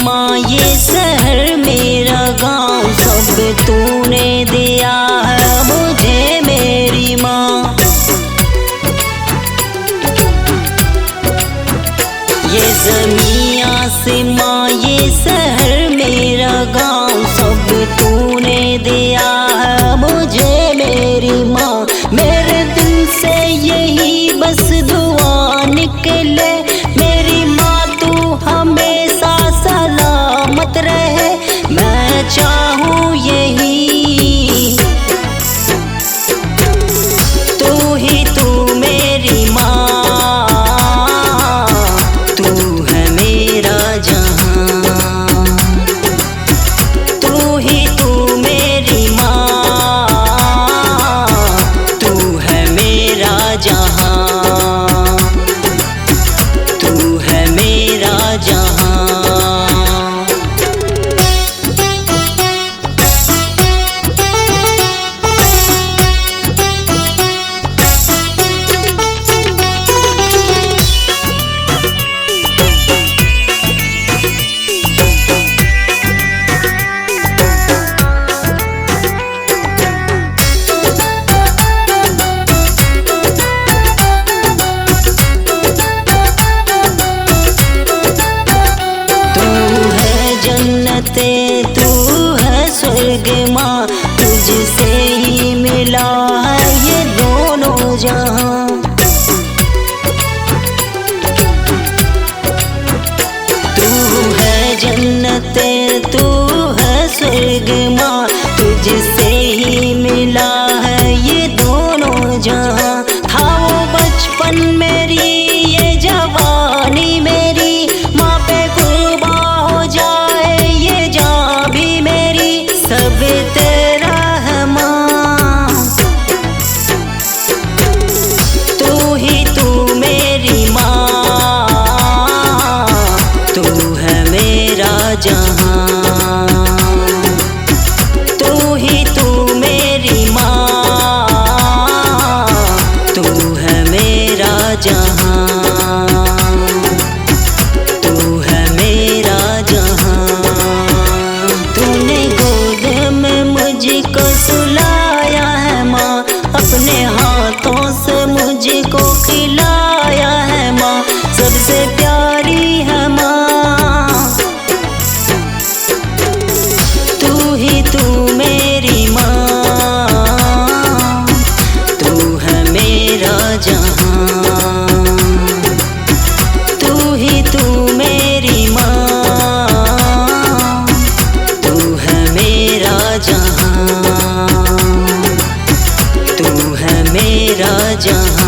माँ ये शहर मेरा गांव सब तूने दिया है मुझे मेरी माँ। ये ज़मीं आसमां ये शहर मेरा गांव सब तूने दिया है मुझे मेरी माँ। मेरे दिल से यही बस दुआ निकले मेरी माँ तू हमेशा सलामत रहे। मैं चाहूँ यही तू ही तू मेरी माँ, तू है मेरा जहां। तू ही तू मेरी माँ, तू है मेरा जहां, तू है मेरा जहां। तू है स्वर्ग माँ तुझसे ही मिला है ये दोनों जहां। तू है जन्नत तू है स्वर्ग माँ तुझसे ही मिला है ये दोनों जहां। हाँ वो बचपन मेरी ये जवानी मेरी माँ पे कुर्बा हो जाए ये जान भी मेरी सब तेरा है माँ। तू ही तू मेरी माँ, तू है मेरा जहां। तू ही तू मेरी माँ, तू है मेरा जहां, तू है मेरा जहां। तूने गोद में मुझको सुलाया है माँ अपने हाथों से मुझको खिलाया है माँ सबसे प्यारी है माँ। तू ही तू मेरी माँ, तू है मेरा जहां। तू ही तू मेरी माँ, तू है मेरा जहां, तू है मेरा जहां।